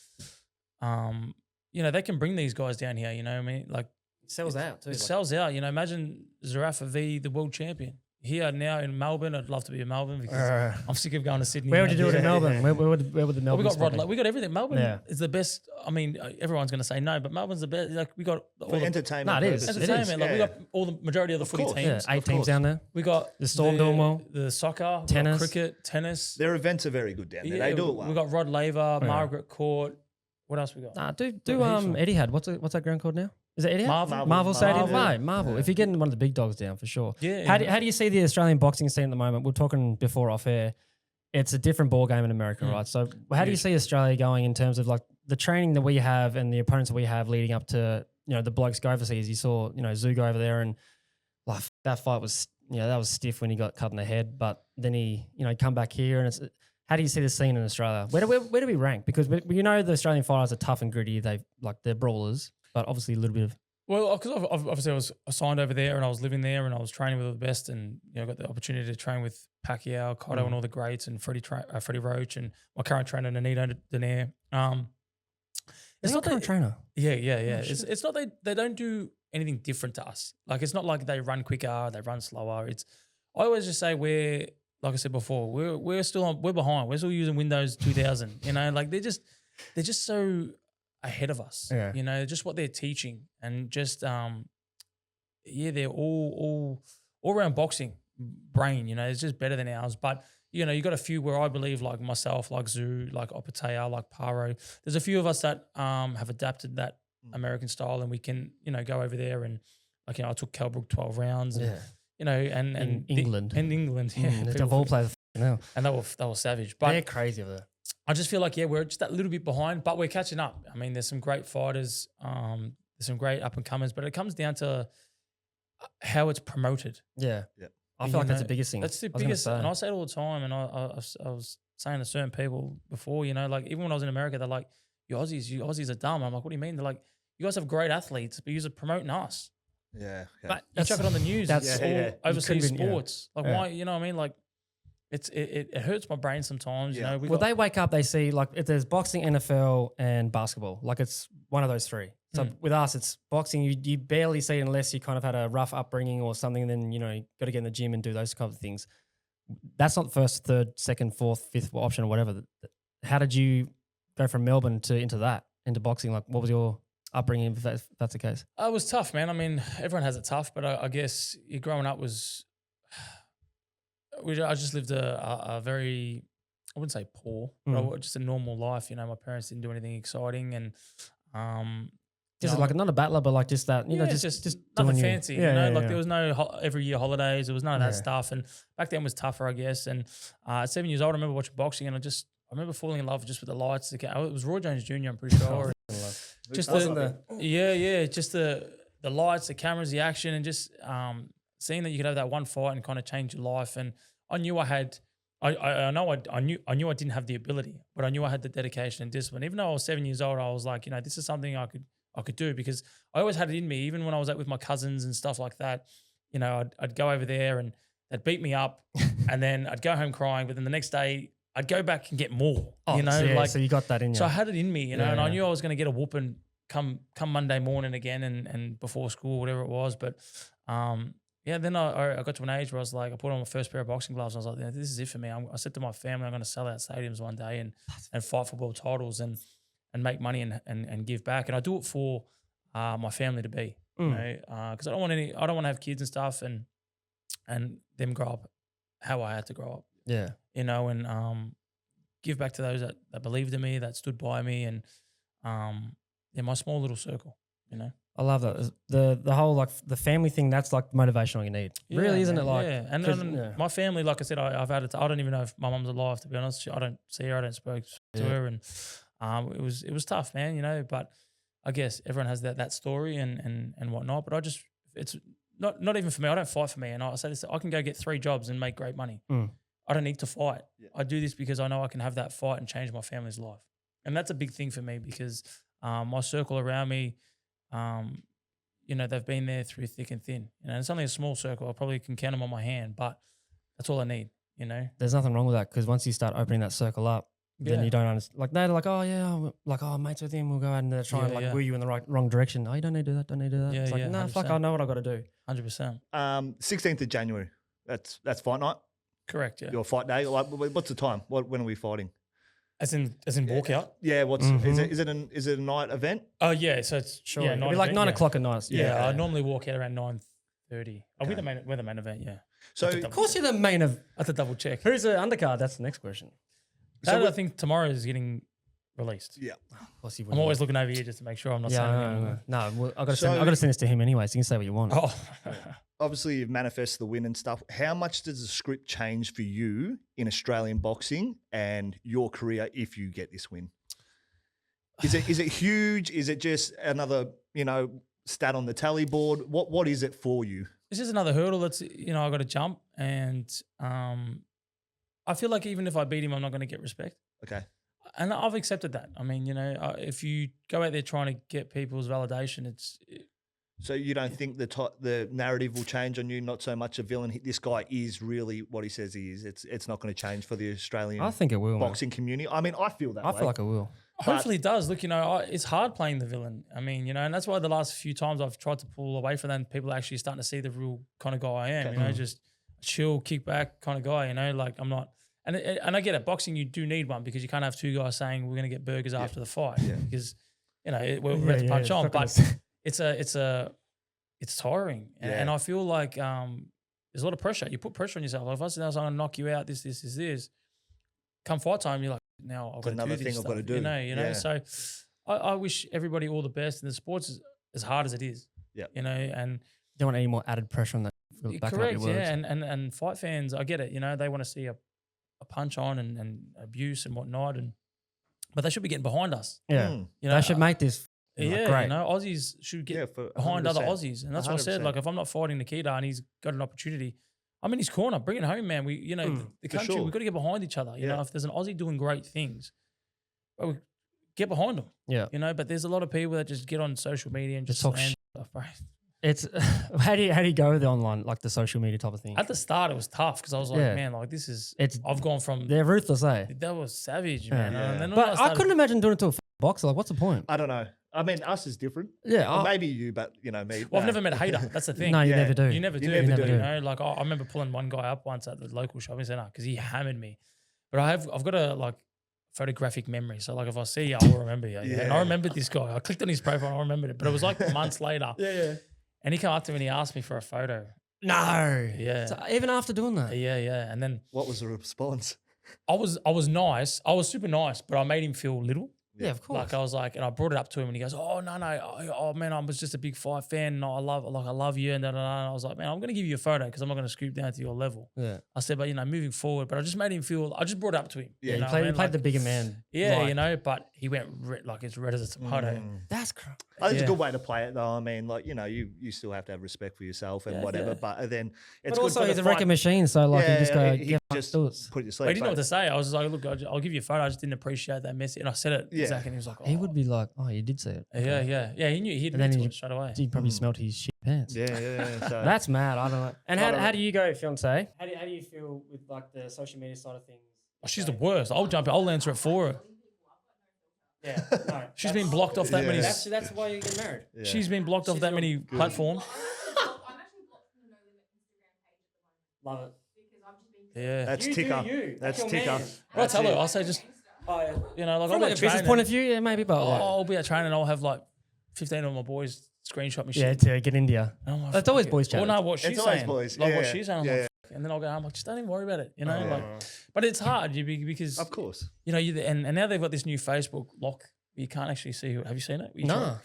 [SPEAKER 3] you know, they can bring these guys down here. You know what I mean? Like
[SPEAKER 1] It sells out too.
[SPEAKER 3] it sells out. You know, imagine Zerafa v the world champion. Here now in Melbourne, I'd love to be in Melbourne because I'm sick of going to Sydney.
[SPEAKER 1] Where would you do it in Melbourne? Where would the
[SPEAKER 3] Well,
[SPEAKER 1] Melbourne
[SPEAKER 3] we got
[SPEAKER 1] spot be?
[SPEAKER 3] we got everything. Melbourne
[SPEAKER 1] Yeah.
[SPEAKER 3] is the best. I mean, everyone's going to say no, but Melbourne's the best. Like we got all
[SPEAKER 2] For
[SPEAKER 3] the
[SPEAKER 2] entertainment.
[SPEAKER 1] No, it is.
[SPEAKER 2] purposes.
[SPEAKER 3] entertainment. Like we got all the majority of the footy
[SPEAKER 2] course.
[SPEAKER 3] teams.
[SPEAKER 1] Yeah, 8 teams
[SPEAKER 2] course.
[SPEAKER 1] down there.
[SPEAKER 3] We got
[SPEAKER 1] The Storm doing well.
[SPEAKER 3] the soccer, we got
[SPEAKER 1] Tennis.
[SPEAKER 3] cricket, tennis.
[SPEAKER 2] Their events are very good down there. They do it well.
[SPEAKER 3] We got Rod Laver, Margaret Court. What else we got?
[SPEAKER 1] Nah, do
[SPEAKER 3] heaps of
[SPEAKER 1] Etihad. What's that ground called now? Is it Etihad?
[SPEAKER 3] Marvel.
[SPEAKER 1] Marvel Stadium.
[SPEAKER 2] Marvel.
[SPEAKER 1] Mate, Marvel.
[SPEAKER 2] Yeah.
[SPEAKER 1] If you're getting one of the big dogs down, for sure.
[SPEAKER 3] Yeah.
[SPEAKER 1] How do you see the Australian boxing scene at the moment? We're talking before off air. It's a different ball game in America, right? So how do you see Australia going in terms of like the training that we have and the opponents that we have leading up to, you know, the blokes go overseas? You saw, you know, Tszyu go over there, and like that fight was, you know, that was stiff when he got cut in the head, but then he, you know, come back here, and it's, how do you see the scene in Australia? Where do we rank? Because you know the Australian fighters are tough and gritty. They're brawlers, but obviously a little bit of.
[SPEAKER 3] Well, because obviously I was assigned over there and I was living there and I was training with all the best, and you know, got the opportunity to train with Pacquiao, Cotto, and all the greats, and Freddie Roach, and my current trainer Nikita Tszyu. It's not
[SPEAKER 1] current trainer.
[SPEAKER 3] Yeah. It's not they don't do anything different to us. Like it's not like they run quicker, they run slower. I always just say we're, like I said before, we're behind. We're still using Windows 2000. You know, like they're just so ahead of us.
[SPEAKER 1] Yeah.
[SPEAKER 3] You know, just what they're teaching, and just they're all around boxing brain. You know, it's just better than ours. But you know, you got a few where I believe, like myself, like Tszyu, like Opatea, like Paro. There's a few of us that have adapted that American style, and we can, you know, go over there and, like, you know, I took Kelbrook 12 rounds, and you know, and
[SPEAKER 1] In England.
[SPEAKER 3] People
[SPEAKER 1] Of all players now.
[SPEAKER 3] and they were savage. But
[SPEAKER 1] They're crazy over there.
[SPEAKER 3] I just feel like, we're just that little bit behind, but we're catching up. I mean, there's some great fighters, there's some great up and comers, but it comes down to how it's promoted.
[SPEAKER 1] Yeah.
[SPEAKER 2] Yeah.
[SPEAKER 1] I feel like that's
[SPEAKER 3] know,
[SPEAKER 1] the biggest thing.
[SPEAKER 3] That's the
[SPEAKER 1] I was gonna
[SPEAKER 3] biggest,
[SPEAKER 1] say.
[SPEAKER 3] and I say it all the time. And I was saying to certain people before, you know, like even when I was in America, they're like, you Aussies are dumb. I'm like, what do you mean? They're like, you guys have great athletes, but you're promoting us.
[SPEAKER 2] Yeah.
[SPEAKER 3] But you chuck it on the news.
[SPEAKER 1] that's-
[SPEAKER 3] It's
[SPEAKER 2] Yeah,
[SPEAKER 3] all
[SPEAKER 2] yeah.
[SPEAKER 3] overseas
[SPEAKER 1] You couldn't be-
[SPEAKER 3] sports. Like
[SPEAKER 1] Yeah.
[SPEAKER 3] why? You know what I mean? Like it hurts my brain sometimes.
[SPEAKER 2] Yeah.
[SPEAKER 3] You know,
[SPEAKER 1] Well, they wake up, they see, like, if there's boxing, NFL, and basketball, like it's one of those three. So with us, it's boxing. You barely see it unless you kind of had a rough upbringing or something, and then, you know, you got to get in the gym and do those kind of things. That's not first, third, second, fourth, fifth option or whatever. How did you go from Melbourne into boxing? Like, what was your upbringing, if that's the case?
[SPEAKER 3] it was tough, man. I mean, everyone has it tough, but I guess growing up was. I just lived a very, I wouldn't say poor, but just a normal life. You know, my parents didn't do anything exciting, and
[SPEAKER 1] Just like not a battler, but like just that, you know, just
[SPEAKER 3] nothing
[SPEAKER 1] doing
[SPEAKER 3] fancy.
[SPEAKER 1] Yeah,
[SPEAKER 3] you know,
[SPEAKER 1] yeah,
[SPEAKER 3] like
[SPEAKER 1] yeah.
[SPEAKER 3] there was no every year holidays. There was none of that stuff. And back then was tougher, I guess. And at 7 years old, I remember watching boxing, and I remember falling in love just with the lights. It was Roy Jones Jr. I'm pretty sure. Just just the lights, the cameras, the action, and just seeing that you could have that one fight and kind of change your life. And I knew I knew I didn't have the ability, but I knew I had the dedication and discipline. Even though I was 7 years old, I was like, you know, this is something I could do, because I always had it in me. Even when I was out with my cousins and stuff like that, I'd go over there and they'd beat me up, and then I'd go home crying. But then the next day, I'd go back and get more.
[SPEAKER 1] So you got that in you.
[SPEAKER 3] So I had it in me, and I knew I was going to get a whooping come Monday morning again, and before school, whatever it was. But then I got to an age where I was like, I put on my first pair of boxing gloves. And I was like, this is it for me. I said to my family, I'm going to sell out stadiums one day and fight for world titles and make money and give back. And I do it for my family to be, because I don't want to have kids and stuff and them grow up how I had to grow up.
[SPEAKER 1] Yeah.
[SPEAKER 3] And give back to those that believed in me, that stood by me, and my small little circle,
[SPEAKER 1] I love that. The whole like the family thing, that's like motivational you need.
[SPEAKER 3] Yeah,
[SPEAKER 1] really, isn't it? Like,
[SPEAKER 3] and my family, like I said, I've had it. I don't even know if my mum's alive, to be honest. I don't see her. I don't speak to her, and it was tough, man. But I guess everyone has that story and whatnot. But it's not even for me. I don't fight for me, and I say this: I can go get 3 jobs and make great money. I don't need to fight. Yeah. I do this because I know I can have that fight and change my family's life, and that's a big thing for me because my circle around me. They've been there through thick and thin. It's only a small circle. I probably can count them on my hand, but that's all I need.
[SPEAKER 1] There's nothing wrong with that because once you start opening that circle up, then you don't understand. Like they're like, oh yeah, like mates with him, we'll go out and try and wheel you in the wrong direction. Oh, you don't need to do that. Don't need to do that. It's like, no, fuck, I know what I got to do.
[SPEAKER 3] 100%.
[SPEAKER 2] 16th of January. That's fight night.
[SPEAKER 3] Correct. Yeah.
[SPEAKER 2] Your fight day. Like, what's the time? When are we fighting?
[SPEAKER 3] As in walkout?
[SPEAKER 2] Yeah. Is it a night event?
[SPEAKER 3] Oh yeah. So it's
[SPEAKER 1] sure. Yeah, it'll be like 9 o'clock at night.
[SPEAKER 3] Yeah. I normally walk out around 9:30. We're the main event. Yeah.
[SPEAKER 2] So
[SPEAKER 1] of course you're the main event.
[SPEAKER 3] I have to double check.
[SPEAKER 1] Who's the undercard? That's the next question.
[SPEAKER 3] So I think tomorrow is getting released.
[SPEAKER 2] Yeah.
[SPEAKER 3] I'm always looking over here just to make sure I'm not saying anything.
[SPEAKER 1] No, I got to send this to him anyway, so you can say what you want.
[SPEAKER 3] Oh.
[SPEAKER 2] Obviously, you've manifested the win and stuff. How much does the script change for you in Australian boxing and your career if you get this win? Is it huge? Is it just another stat on the tally board? What is it for you?
[SPEAKER 3] It's just another hurdle that's I got to jump, and I feel like even if I beat him, I'm not going to get respect.
[SPEAKER 2] Okay.
[SPEAKER 3] And I've accepted that. I mean, if you go out there trying to get people's validation,
[SPEAKER 2] So you don't think the narrative will change on you? Not so much a villain. This guy is really what he says he is. It's not going to change for the Australian
[SPEAKER 1] I think it will,
[SPEAKER 2] boxing community. I mean, I feel that way.
[SPEAKER 1] I feel like it will.
[SPEAKER 3] Hopefully it does. Look, it's hard playing the villain. I mean, and that's why the last few times I've tried to pull away from that, and people are actually starting to see the real kind of guy I am.
[SPEAKER 2] Okay.
[SPEAKER 3] Just chill, kick back kind of guy. Like I'm not. And I get it. Boxing, you do need one because you can't have 2 guys saying we're going to get burgers after the fight because we're about to punch on. But it's tiring, and I feel like there's a lot of pressure. You put pressure on yourself. Like if I say I'm going to knock you out, this. Come fight time, you're like, now I've got
[SPEAKER 2] another thing I've got to do.
[SPEAKER 3] You know. So I wish everybody all the best. And the sports is as hard as it is.
[SPEAKER 2] Yeah.
[SPEAKER 3] And
[SPEAKER 1] you don't want any more added pressure on that.
[SPEAKER 3] Correct. Yeah. And fight fans, I get it. They want to see a punch on and abuse and whatnot, but they should be getting behind us.
[SPEAKER 1] Yeah. They should make this. Great.
[SPEAKER 3] Aussies should get behind other Aussies, and that's 100%. What I said. Like, if I'm not fighting Nikita and he's got an opportunity, I'm in his corner. Bring it home, man. We, the country, we've got to get behind each other. You know, if there's an Aussie doing great things, get behind them.
[SPEAKER 1] Yeah.
[SPEAKER 3] But there's a lot of people that just get on social media and just
[SPEAKER 1] talk
[SPEAKER 3] stuff, bro.
[SPEAKER 1] It's how do you go with the online, like the social media type of thing?
[SPEAKER 3] At the start, it was tough because I was like, man, like this is. I've gone from.
[SPEAKER 1] They're ruthless, eh?
[SPEAKER 3] That was savage, man. And then
[SPEAKER 1] but I couldn't imagine doing it to a boxer. Like, what's the point?
[SPEAKER 2] I don't know. I mean, us is different.
[SPEAKER 1] Yeah,
[SPEAKER 2] well, maybe you, but me.
[SPEAKER 3] Well, I've never met a hater. That's the thing.
[SPEAKER 1] No, you never do.
[SPEAKER 3] You never do. Like I remember pulling one guy up once at the local shopping center because he hammered me. But I've got a photographic memory. So like if I see you, I'll remember you. And I remembered this guy. I clicked on his profile and I remembered it. But it was like months later. Yeah. And he came up to me and he asked me for a photo.
[SPEAKER 1] No.
[SPEAKER 3] Yeah.
[SPEAKER 1] So even after doing that.
[SPEAKER 3] Yeah. And then
[SPEAKER 2] what was the response?
[SPEAKER 3] I was nice. I was super nice, but I made him feel little.
[SPEAKER 1] Yeah, of course.
[SPEAKER 3] Like I was like, and I brought it up to him, and he goes, "Oh no, oh man, I was just a big fight fan. And I love you." And I was like, "Man, I'm gonna give you a photo because I'm not gonna scoop down to your level."
[SPEAKER 1] Yeah.
[SPEAKER 3] I said, "But moving forward." But I just made him feel. I just brought it up to him.
[SPEAKER 1] Yeah, he played the bigger man.
[SPEAKER 3] Yeah, but he went as red as a tomato.
[SPEAKER 1] That's crazy.
[SPEAKER 2] I think it's a good way to play it, though. I mean, you still have to have respect for yourself and whatever. But then it's
[SPEAKER 1] but also he's a wrecking machine, so like you just
[SPEAKER 2] put it to sleep.
[SPEAKER 3] But he didn't know what to say. I was just like, "Look, I'll give you a photo. I just didn't appreciate that message." And I said it exactly. And he was like,
[SPEAKER 1] he would be like, "Oh, you did say it."
[SPEAKER 3] Okay. Yeah. He knew. He didn't straight away.
[SPEAKER 1] He probably smelled his shit pants.
[SPEAKER 2] Yeah. So
[SPEAKER 1] That's mad. I don't know. And
[SPEAKER 2] I don't
[SPEAKER 1] how do you go, fiance? How do you feel with like the social media side of things?
[SPEAKER 3] Oh, she's the worst. I'll answer it for her.
[SPEAKER 1] Yeah, no,
[SPEAKER 3] She's been blocked off that many.
[SPEAKER 1] That's why you get married.
[SPEAKER 2] yeah.
[SPEAKER 3] She's been blocked off that many platforms.
[SPEAKER 1] Love it.
[SPEAKER 3] Yeah.
[SPEAKER 2] That's
[SPEAKER 1] You
[SPEAKER 2] ticker.
[SPEAKER 1] do you.
[SPEAKER 2] That's
[SPEAKER 1] That's your
[SPEAKER 2] ticker.
[SPEAKER 1] man.
[SPEAKER 3] I'll tell her. I'll say just,
[SPEAKER 1] Oh, yeah.
[SPEAKER 3] you know, like
[SPEAKER 1] From
[SPEAKER 3] I'll
[SPEAKER 1] like
[SPEAKER 3] be
[SPEAKER 1] a
[SPEAKER 3] at
[SPEAKER 1] business
[SPEAKER 3] training.
[SPEAKER 1] point of view, yeah, maybe, but
[SPEAKER 3] I'll be at training and I'll have like 15 of my boys screenshot me
[SPEAKER 1] yeah,
[SPEAKER 3] shit.
[SPEAKER 1] to get India.
[SPEAKER 3] And I'm like,
[SPEAKER 1] It's always
[SPEAKER 3] fuck it.
[SPEAKER 1] boys chat.
[SPEAKER 3] Well, no, what she's
[SPEAKER 2] It's always
[SPEAKER 3] saying.
[SPEAKER 2] boys.
[SPEAKER 3] Like what
[SPEAKER 2] Yeah.
[SPEAKER 3] she's saying. I'm
[SPEAKER 2] Yeah.
[SPEAKER 3] like, and then I'll go, I'm like, just don't even worry about it, you know? Like, but it's hard because,
[SPEAKER 2] Of course.
[SPEAKER 3] you know, and now they've got this new Facebook lock. You can't actually see who. Have you seen it?
[SPEAKER 1] No.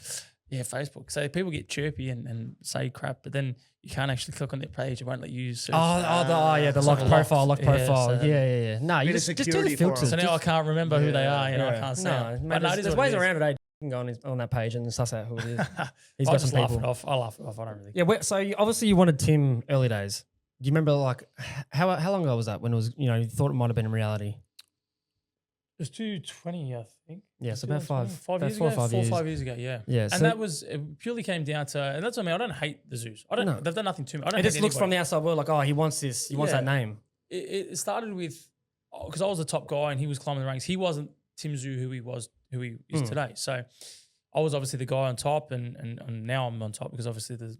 [SPEAKER 3] Yeah, Facebook. So people get chirpy and say crap, but then you can't actually click on their page. It won't let you search.
[SPEAKER 1] The locked
[SPEAKER 3] like
[SPEAKER 1] profile,
[SPEAKER 3] locked.
[SPEAKER 1] locked profile.
[SPEAKER 3] So-
[SPEAKER 1] Yeah. No, you
[SPEAKER 2] Bit of
[SPEAKER 1] just do
[SPEAKER 2] security
[SPEAKER 1] the
[SPEAKER 2] for 'em.
[SPEAKER 1] filters.
[SPEAKER 3] So now I can't remember who they are. You know, I
[SPEAKER 1] Yeah.
[SPEAKER 3] can't say.
[SPEAKER 1] No,
[SPEAKER 3] it.
[SPEAKER 1] mate,
[SPEAKER 3] But no, it is
[SPEAKER 1] there's
[SPEAKER 3] what
[SPEAKER 1] ways
[SPEAKER 3] it is.
[SPEAKER 1] around it. You can go on that page and suss out who it is. He's
[SPEAKER 3] I
[SPEAKER 1] got
[SPEAKER 3] just
[SPEAKER 1] some
[SPEAKER 3] laugh it
[SPEAKER 1] people.
[SPEAKER 3] off. I laugh it off. I don't really.
[SPEAKER 1] Yeah. So obviously you wanted Tim early days. Do you remember like how long ago was that when it was you thought it might have been in reality?
[SPEAKER 3] It was 220, I think.
[SPEAKER 1] Yeah, so about
[SPEAKER 3] 5 years
[SPEAKER 1] four or
[SPEAKER 3] ago.
[SPEAKER 1] 5
[SPEAKER 3] 4 or
[SPEAKER 1] years.
[SPEAKER 3] 5 years ago, yeah.
[SPEAKER 1] Yeah,
[SPEAKER 3] And
[SPEAKER 1] so-
[SPEAKER 3] that was, it purely came down to, and that's what I mean, I don't hate the zoos.
[SPEAKER 1] No.
[SPEAKER 3] They've done nothing to me. I don't
[SPEAKER 1] It
[SPEAKER 3] hate
[SPEAKER 1] just looks from
[SPEAKER 3] anybody.
[SPEAKER 1] the outside world like, oh, he wants this. He wants
[SPEAKER 3] Yeah.
[SPEAKER 1] that name.
[SPEAKER 3] It started with, because I was the top guy and he was climbing the ranks. He wasn't Tim Tszyu who he is today. So I was obviously the guy on top and now I'm on top because obviously the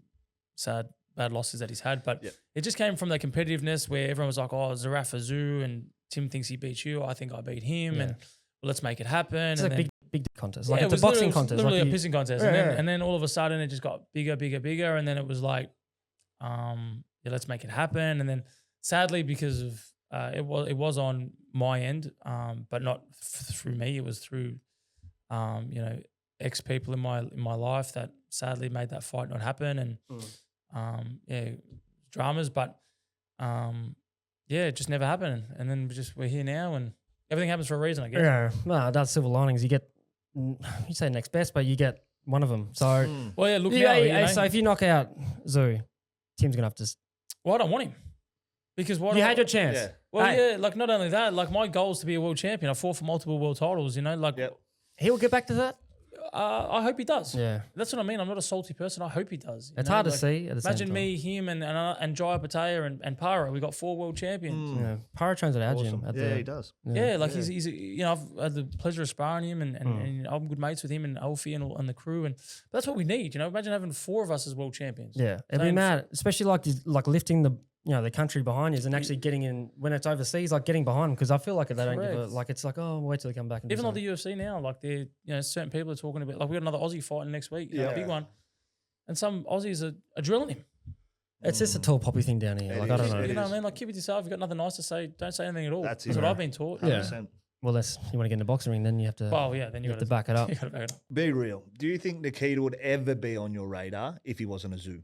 [SPEAKER 3] bad losses that he's had. But it just came from the competitiveness where everyone was like, oh, Zerafa Tszyu and Tim thinks he beat you. I think I beat him. And well, let's make it happen.
[SPEAKER 1] It's
[SPEAKER 3] and
[SPEAKER 1] like
[SPEAKER 3] then,
[SPEAKER 1] big contest. Like
[SPEAKER 3] it
[SPEAKER 1] it's a
[SPEAKER 3] was
[SPEAKER 1] boxing
[SPEAKER 3] literally-
[SPEAKER 1] contest.
[SPEAKER 3] Literally
[SPEAKER 1] like
[SPEAKER 3] a
[SPEAKER 1] you-
[SPEAKER 3] pissing contest.
[SPEAKER 1] Yeah.
[SPEAKER 3] And then all of a sudden it just got bigger. And then it was like, let's make it happen. And then sadly, because of it was on my end, but not through me. It was through ex people in my life that sadly made that fight not happen. And dramas, but it just never happened. And then we're here now, and everything happens for a reason, I guess.
[SPEAKER 1] Yeah, no, that's silver linings. You get, you say next best, but you get one of them. So,
[SPEAKER 3] Well, yeah, look
[SPEAKER 1] yeah,
[SPEAKER 3] now. you know.
[SPEAKER 1] so if you knock out Tszyu, Tim's gonna have to.
[SPEAKER 3] Well, I don't want him because
[SPEAKER 1] You had your chance.
[SPEAKER 2] Yeah.
[SPEAKER 3] Well,
[SPEAKER 1] Hey.
[SPEAKER 3] yeah, like not only that, like my goal is to be a world champion. I fought for multiple world titles. You know, like
[SPEAKER 2] Yep.
[SPEAKER 1] He'll get back to that.
[SPEAKER 3] I hope he does.
[SPEAKER 1] Yeah,
[SPEAKER 3] That's what I mean. I'm not a salty person. I hope he does. you
[SPEAKER 1] it's
[SPEAKER 3] know,
[SPEAKER 1] hard to
[SPEAKER 3] like,
[SPEAKER 1] see. At the
[SPEAKER 3] Imagine
[SPEAKER 1] same time.
[SPEAKER 3] me, him, and Jaya Patea and Para. We got 4 world champions.
[SPEAKER 1] Yeah, Pyro trains at our
[SPEAKER 2] Awesome.
[SPEAKER 1] gym. At
[SPEAKER 2] Yeah,
[SPEAKER 1] the,
[SPEAKER 2] he does.
[SPEAKER 3] Yeah, like he's I've had the pleasure of sparring him and I'm good mates with him and Alfie and the crew and that's what we need. You know, imagine having 4 of us as world champions.
[SPEAKER 1] Yeah, it'd be
[SPEAKER 3] Same.
[SPEAKER 1] mad, especially like lifting the the country behind you and actually getting in when it's overseas, like getting behind them because I feel like they don't give a
[SPEAKER 3] Correct.
[SPEAKER 1] like it's like wait till they come back. And do
[SPEAKER 3] Even though
[SPEAKER 1] something.
[SPEAKER 3] the UFC now, like they're certain people are talking about like we got another Aussie fighting next week, a big one, and some Aussies are drilling him.
[SPEAKER 1] It's just a tall poppy thing down here.
[SPEAKER 2] It
[SPEAKER 1] Like I don't
[SPEAKER 2] is.
[SPEAKER 1] know.
[SPEAKER 3] You know what I mean? Like keep it to yourself. You've got nothing nice to say. Don't say anything at all.
[SPEAKER 2] That's
[SPEAKER 3] That's
[SPEAKER 2] it.
[SPEAKER 3] what I've been taught.
[SPEAKER 1] Yeah.
[SPEAKER 2] 100%.
[SPEAKER 1] Well, you want to get in the boxing ring, then you have to.
[SPEAKER 3] Well, yeah. Then
[SPEAKER 1] you
[SPEAKER 3] you
[SPEAKER 1] have to
[SPEAKER 3] got
[SPEAKER 1] back it up.
[SPEAKER 3] You got to back it up.
[SPEAKER 2] Be real. Do you think Nikita would ever be on your radar if he wasn't a zoo?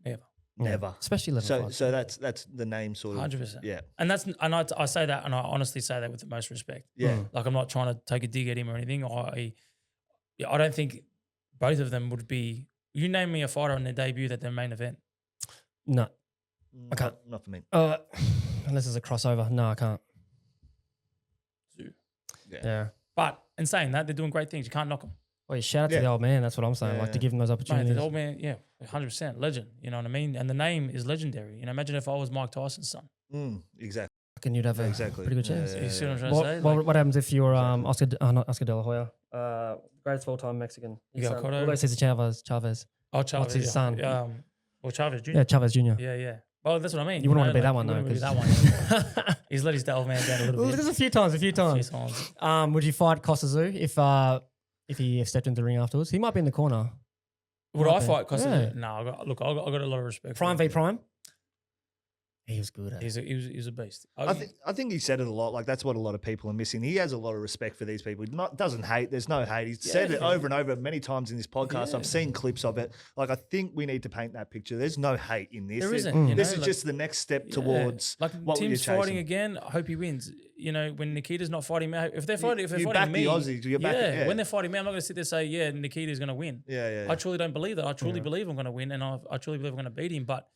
[SPEAKER 3] Never.
[SPEAKER 2] Never.
[SPEAKER 1] Especially level
[SPEAKER 2] So,
[SPEAKER 1] five.
[SPEAKER 2] so that's the name sort of.
[SPEAKER 3] 100%.
[SPEAKER 2] Yeah.
[SPEAKER 3] And I say that, and I honestly say that with the most respect.
[SPEAKER 2] Yeah.
[SPEAKER 3] Like I'm not trying to take a dig at him or anything. I don't think both of them would be. You name me a fighter on their debut that their main event.
[SPEAKER 1] No, I can't.
[SPEAKER 2] Not for me.
[SPEAKER 1] Unless there's a crossover. No, I can't.
[SPEAKER 3] Zoo.
[SPEAKER 1] Yeah.
[SPEAKER 3] But in saying that, they're doing great things. You can't knock them.
[SPEAKER 1] Well, you shout out to
[SPEAKER 2] Yeah.
[SPEAKER 1] the old man. That's what I'm saying. Like to
[SPEAKER 2] Yeah.
[SPEAKER 1] give him those
[SPEAKER 3] Mate,
[SPEAKER 1] opportunities.
[SPEAKER 3] the old man, yeah, 100%. Legend. You know what I mean? And the name is legendary. You know, imagine if I was Mike Tyson's son.
[SPEAKER 2] Exactly.
[SPEAKER 1] And you'd have a
[SPEAKER 2] Exactly.
[SPEAKER 1] pretty good chance.
[SPEAKER 2] Yeah,
[SPEAKER 3] You see what I'm trying to say?
[SPEAKER 1] What happens if you're Oscar? Not Oscar De La Hoya. Greatest of all time Mexican.
[SPEAKER 3] You got Cotto?
[SPEAKER 1] Although Cesar Chavez.
[SPEAKER 3] Oh, Chavez.
[SPEAKER 1] What's his
[SPEAKER 3] yeah.
[SPEAKER 1] son?
[SPEAKER 3] Well, Chavez Jr.
[SPEAKER 1] Yeah, Chavez Jr.
[SPEAKER 3] Yeah. Well, that's what I mean.
[SPEAKER 1] You wouldn't want to be that one
[SPEAKER 3] you
[SPEAKER 1] though.
[SPEAKER 3] wouldn't
[SPEAKER 1] 'cause-
[SPEAKER 3] wanna be that one. He's let his old man down a little bit.
[SPEAKER 1] There's a few times.
[SPEAKER 3] A few times.
[SPEAKER 1] Would you fight Kostya Tszyu if he stepped into the ring afterwards? He might be in the corner.
[SPEAKER 3] Would I
[SPEAKER 1] Okay.
[SPEAKER 3] fight Costa?
[SPEAKER 1] Yeah.
[SPEAKER 3] No, I got a lot of respect.
[SPEAKER 1] Prime
[SPEAKER 3] for
[SPEAKER 1] v
[SPEAKER 3] him.
[SPEAKER 1] Prime. He was good at it.
[SPEAKER 3] He was a beast.
[SPEAKER 2] I think he said it a lot. Like that's what a lot of people are missing. He has a lot of respect for these people. Doesn't hate. There's no hate. He's said it over and over many times in this podcast.
[SPEAKER 3] Yeah.
[SPEAKER 2] I've seen clips of it. Like I think we need to paint that picture. There's no hate in this.
[SPEAKER 3] There
[SPEAKER 2] There's-
[SPEAKER 3] isn't. You
[SPEAKER 2] This
[SPEAKER 3] know,
[SPEAKER 2] is
[SPEAKER 3] like-
[SPEAKER 2] just the next step
[SPEAKER 3] Yeah.
[SPEAKER 2] towards
[SPEAKER 3] like
[SPEAKER 2] what you're
[SPEAKER 3] Tim's
[SPEAKER 2] chasing.
[SPEAKER 3] fighting again. I hope he wins. You know, when Nikita's not fighting me, if they're fighting,
[SPEAKER 2] you back
[SPEAKER 3] me,
[SPEAKER 2] the Aussies. You're back.
[SPEAKER 3] yeah, when they're fighting me, I'm not going to sit there and say, yeah, Nikita's going to win.
[SPEAKER 2] yeah.
[SPEAKER 3] I truly don't believe that. I truly believe I'm going to win, and I truly believe I'm going to beat him. But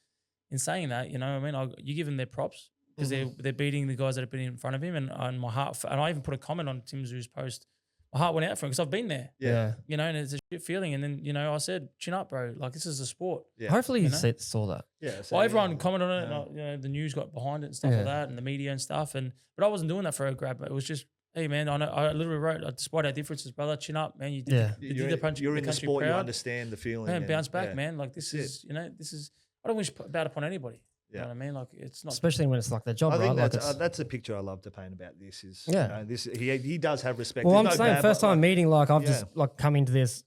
[SPEAKER 3] in saying that, you know, what I mean, you give them their props because they're beating the guys that have been in front of him, and my heart. And I even put a comment on Tim Tszyu's post my heart went out for him because I've been there.
[SPEAKER 2] Yeah.
[SPEAKER 3] You know, and it's a shit feeling. And then, you know, I said, chin up, bro. Like, this is a sport.
[SPEAKER 2] Yeah.
[SPEAKER 1] Hopefully
[SPEAKER 3] You
[SPEAKER 1] you
[SPEAKER 3] know?
[SPEAKER 1] saw that.
[SPEAKER 2] Yeah. So,
[SPEAKER 3] Well, everyone commented on it. And, you know, the news got behind it and stuff like that, and the media and stuff. But I wasn't doing that for a grab. It was just, hey, man, I literally wrote, despite our differences, brother, chin up, man. You did, you did the country,
[SPEAKER 2] you're in the
[SPEAKER 3] country
[SPEAKER 2] sport,
[SPEAKER 3] proud.
[SPEAKER 2] you understand the feeling.
[SPEAKER 3] Man,
[SPEAKER 2] and,
[SPEAKER 3] bounce back, man. Like, this is, you know, I don't wish bad upon anybody. You know what I mean? Like, it's not.
[SPEAKER 1] Especially when it's like their job,
[SPEAKER 2] I think
[SPEAKER 1] right?
[SPEAKER 2] that's a picture I love to paint about this. Is
[SPEAKER 1] Yeah.
[SPEAKER 2] you know, this he does have respect.
[SPEAKER 1] Well,
[SPEAKER 2] There's
[SPEAKER 1] I'm
[SPEAKER 2] no
[SPEAKER 1] saying
[SPEAKER 2] bad,
[SPEAKER 1] first
[SPEAKER 2] but,
[SPEAKER 1] time meeting, like I've just
[SPEAKER 2] Yeah.
[SPEAKER 1] like come into this.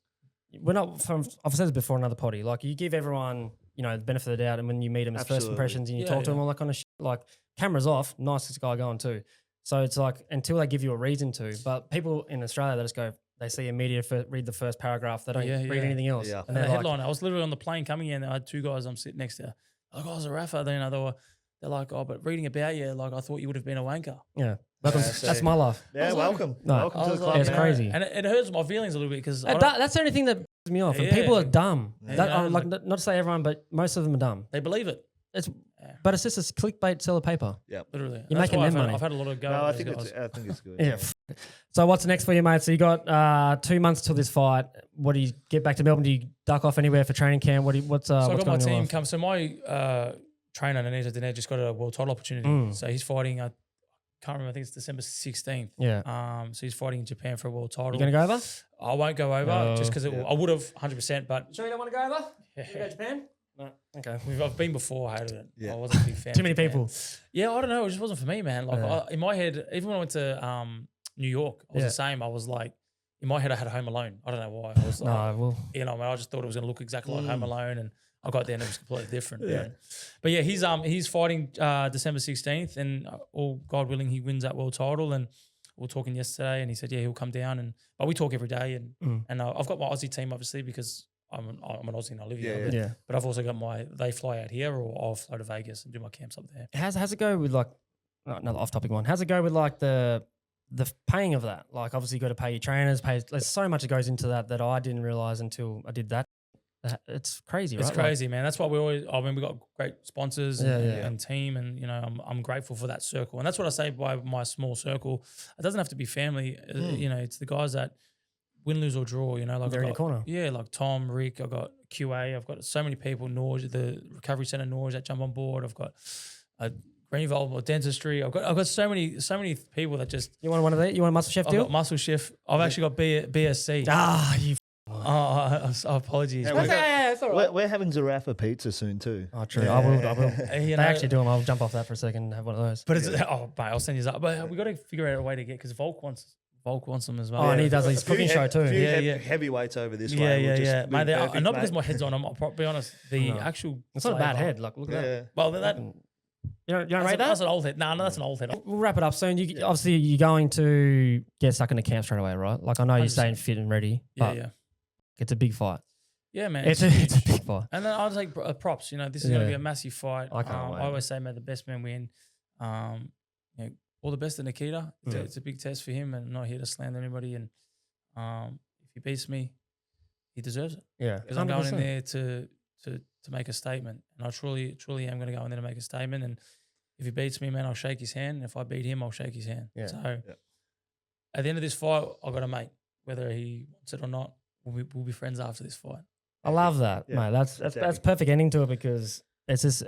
[SPEAKER 1] We're not from. I've said this before in another potty. Like you give everyone, you know, the benefit of the doubt, and when you meet them as first
[SPEAKER 2] Absolutely.
[SPEAKER 1] impressions, and you
[SPEAKER 3] Yeah,
[SPEAKER 1] talk to them
[SPEAKER 3] yeah.
[SPEAKER 1] all that kind of shit. Like cameras off, nicest guy going too. So it's like until they give you a reason to. But people in Australia, they just go. They see a media read the first paragraph. They don't read anything else.
[SPEAKER 2] Yeah.
[SPEAKER 3] And the
[SPEAKER 1] they're like,
[SPEAKER 3] headline, I was literally on the plane coming in. I had two guys I'm sitting next to. Like, oh, Zerafa. Then they're like, oh, but reading about you, like I thought you would have been a wanker.
[SPEAKER 1] yeah, that's
[SPEAKER 2] so-
[SPEAKER 1] my life.
[SPEAKER 2] Yeah, welcome.
[SPEAKER 1] No.
[SPEAKER 2] Welcome
[SPEAKER 3] I
[SPEAKER 2] to the
[SPEAKER 3] was
[SPEAKER 2] club.
[SPEAKER 3] like,
[SPEAKER 1] it's
[SPEAKER 2] man.
[SPEAKER 1] crazy.
[SPEAKER 3] And it hurts my feelings a little bit because
[SPEAKER 1] That's the only thing that pisses me off. And
[SPEAKER 3] Yeah.
[SPEAKER 1] people are dumb.
[SPEAKER 3] Yeah.
[SPEAKER 1] That,
[SPEAKER 3] Yeah,
[SPEAKER 1] like, not to say everyone, but most of them are dumb.
[SPEAKER 3] they believe it.
[SPEAKER 1] But it's just a clickbait seller paper.
[SPEAKER 3] Literally.
[SPEAKER 1] You're
[SPEAKER 3] That's
[SPEAKER 1] making
[SPEAKER 3] why
[SPEAKER 1] them money.
[SPEAKER 3] I've had a lot of go.
[SPEAKER 2] No, I
[SPEAKER 3] at those
[SPEAKER 2] think
[SPEAKER 3] guys.
[SPEAKER 2] it's good.
[SPEAKER 1] Yeah. So what's next for you, mate? So you got 2 months till this fight. What do you get back to Melbourne? Do you duck off anywhere for training camp? What's
[SPEAKER 3] So I
[SPEAKER 1] what's
[SPEAKER 3] got my
[SPEAKER 1] going on in your
[SPEAKER 3] team
[SPEAKER 1] life?
[SPEAKER 3] come. So my trainer, Nikita Tszyu, just got a world title opportunity. So he's fighting. I can't remember. I think it's December 16th.
[SPEAKER 1] Yeah.
[SPEAKER 3] So he's fighting in Japan for a world title.
[SPEAKER 1] You going to go over?
[SPEAKER 3] I won't go over just because I would have 100%. But
[SPEAKER 1] Sure you don't want to go over? You go to Japan? No. Okay.
[SPEAKER 3] I've been before. I hated it.
[SPEAKER 2] Yeah.
[SPEAKER 3] I wasn't a big fan.
[SPEAKER 1] Too
[SPEAKER 3] of
[SPEAKER 1] many
[SPEAKER 3] Japan.
[SPEAKER 1] people.
[SPEAKER 3] Yeah, I don't know. It just wasn't for me, man. Like
[SPEAKER 1] Yeah.
[SPEAKER 3] in my head, even when I went to New York, I was
[SPEAKER 1] Yeah.
[SPEAKER 3] the same. I was like, in my head, I had Home Alone. I don't know why. I was like,
[SPEAKER 1] No, well,
[SPEAKER 3] you know, I just thought it was going to look exactly like Home Alone, and I got there and it was completely different. Yeah. But yeah, he's fighting December 16th, and all God willing, he wins that world title. And we were talking yesterday, and he said, yeah, he'll come down, but we talk every day, and I've got my Aussie team obviously because I'm an Aussie and I live here.
[SPEAKER 1] yeah.
[SPEAKER 3] But I've also got they fly out here, or I'll fly to Vegas and do my camps up there.
[SPEAKER 1] How's it go with like another off-topic one? How's it go with like the paying of that? Like obviously you got to pay your trainers, there's so much that goes into that I didn't realize until I did that. It's crazy, right?
[SPEAKER 3] It's crazy, man. That's why we got great sponsors and team, and you know, I'm grateful for that circle. And that's what I say by my small circle. It doesn't have to be family. You know, it's the guys that win, lose or draw. You know, like
[SPEAKER 1] They're in your corner.
[SPEAKER 3] Yeah, like Tom, Rick. I've got QA. I've got so many people. Norge, the recovery center, Norge that jump on board. I've got Greenville dentistry. I've got so many people that just.
[SPEAKER 1] You want one of these? You want a muscle chef
[SPEAKER 3] I've
[SPEAKER 1] deal?
[SPEAKER 3] got Muscle Shift. I've actually got BSC.
[SPEAKER 1] You.
[SPEAKER 3] Apologies.
[SPEAKER 1] It's all right.
[SPEAKER 2] We're having Zerafa pizza soon too.
[SPEAKER 1] Oh, true. I will.
[SPEAKER 3] You
[SPEAKER 1] They
[SPEAKER 3] know,
[SPEAKER 1] actually do them. I'll jump off that for a second and have one of those.
[SPEAKER 3] But it's mate, I'll send you that. But we got to figure out a way to get because Volk wants them as well.
[SPEAKER 1] Oh, and he does his cooking show too.
[SPEAKER 2] Heavyweights over this
[SPEAKER 3] Yeah,
[SPEAKER 2] way.
[SPEAKER 3] yeah,
[SPEAKER 2] will just
[SPEAKER 3] yeah.
[SPEAKER 2] be
[SPEAKER 3] Mate,
[SPEAKER 2] perfect,
[SPEAKER 3] not
[SPEAKER 2] mate.
[SPEAKER 3] because my head's on them. I'll be honest. The actual
[SPEAKER 1] It's not a bad
[SPEAKER 3] flavour-
[SPEAKER 1] head. Like, look at that.
[SPEAKER 2] Yeah.
[SPEAKER 3] Well, that
[SPEAKER 1] You don't
[SPEAKER 3] that's,
[SPEAKER 1] rate
[SPEAKER 3] that's
[SPEAKER 1] that?
[SPEAKER 3] an old head. No, that's an old head.
[SPEAKER 1] We'll wrap it up soon. Obviously, you're going to get stuck in the camp straight away, right? Like, I know you're
[SPEAKER 3] 100%.
[SPEAKER 1] staying fit and ready,
[SPEAKER 3] Yeah,
[SPEAKER 1] but
[SPEAKER 3] yeah,
[SPEAKER 1] it's a big fight.
[SPEAKER 3] yeah, man.
[SPEAKER 1] It's a big fight.
[SPEAKER 3] And then I'll take props. You know, this is going to be a massive fight.
[SPEAKER 1] I can't wait.
[SPEAKER 3] I always say, may the best man win. You know, all the best to Nikita. It's a big test for him, and I'm not here to slander anybody. And if he beats me, he deserves it.
[SPEAKER 1] Yeah.
[SPEAKER 3] Because I'm going in there to make a statement, and I truly am going to go in there to make a statement. And if he beats me, man, I'll shake his hand. And if I beat him, I'll shake his hand.
[SPEAKER 1] Yeah.
[SPEAKER 3] So at the end of this fight, I've got a mate, whether he wants it or not. We'll be friends after this fight.
[SPEAKER 1] I love that,
[SPEAKER 2] Yeah.
[SPEAKER 1] mate. That's perfect ending to it because it's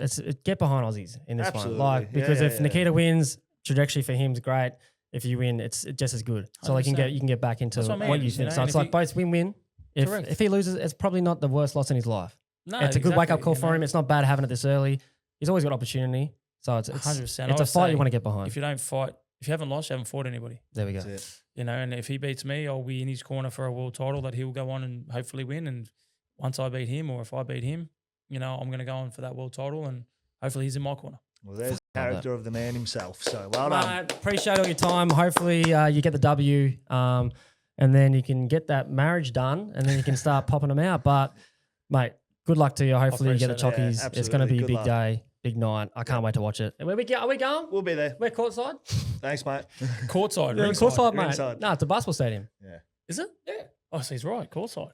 [SPEAKER 1] get behind Aussies in this
[SPEAKER 2] Absolutely.
[SPEAKER 1] one. Like,
[SPEAKER 2] Yeah,
[SPEAKER 1] because
[SPEAKER 2] yeah,
[SPEAKER 1] if
[SPEAKER 2] yeah.
[SPEAKER 1] Nikita wins, trajectory for him is great. If you win, it's just as good. So like you
[SPEAKER 3] 100%.
[SPEAKER 1] can get back into
[SPEAKER 3] That's what I mean,
[SPEAKER 1] what you
[SPEAKER 3] you
[SPEAKER 1] think.
[SPEAKER 3] know,
[SPEAKER 1] So
[SPEAKER 3] and
[SPEAKER 1] it's
[SPEAKER 3] if
[SPEAKER 1] like
[SPEAKER 3] you-
[SPEAKER 1] both win-win.
[SPEAKER 3] Correct.
[SPEAKER 1] If he loses, it's probably not the worst loss in his life.
[SPEAKER 3] No,
[SPEAKER 1] It's a good wake-up call
[SPEAKER 3] you
[SPEAKER 1] for
[SPEAKER 3] know.
[SPEAKER 1] him. It's not bad having it this early. He's always got opportunity. So it's
[SPEAKER 3] 100%.
[SPEAKER 1] It's
[SPEAKER 3] I
[SPEAKER 1] a
[SPEAKER 3] always
[SPEAKER 1] fight
[SPEAKER 3] say,
[SPEAKER 1] you want to get behind.
[SPEAKER 3] If you don't fight, if you haven't lost, you haven't fought anybody.
[SPEAKER 1] There we go.
[SPEAKER 2] That's it.
[SPEAKER 3] You know, and if he beats me, I'll be in his corner for a world title that he'll go on and hopefully win. And once I beat him, or if I beat him, you know, I'm going to go on for that world title, and hopefully he's in my corner.
[SPEAKER 2] Well, there's the character of the man himself. So well done.
[SPEAKER 1] Mate, appreciate all your time. Hopefully you get the W and then you can get that marriage done and then you can start popping them out. But, mate, good luck to you. Hopefully you get the
[SPEAKER 2] appreciate it.
[SPEAKER 1] chockies.
[SPEAKER 2] Yeah,
[SPEAKER 1] it's going to be a
[SPEAKER 2] absolutely.
[SPEAKER 1] big
[SPEAKER 2] Good luck.
[SPEAKER 1] day, big night. I can't wait to watch it. And are we going?
[SPEAKER 2] We'll be there.
[SPEAKER 1] We're courtside?
[SPEAKER 2] Thanks, mate.
[SPEAKER 3] Courtside,
[SPEAKER 1] Yeah,
[SPEAKER 3] ringside.
[SPEAKER 1] courtside, mate.
[SPEAKER 2] Ringside.
[SPEAKER 1] No, it's a basketball stadium.
[SPEAKER 2] Yeah.
[SPEAKER 3] Is it? Yeah. Oh, so he's right, courtside.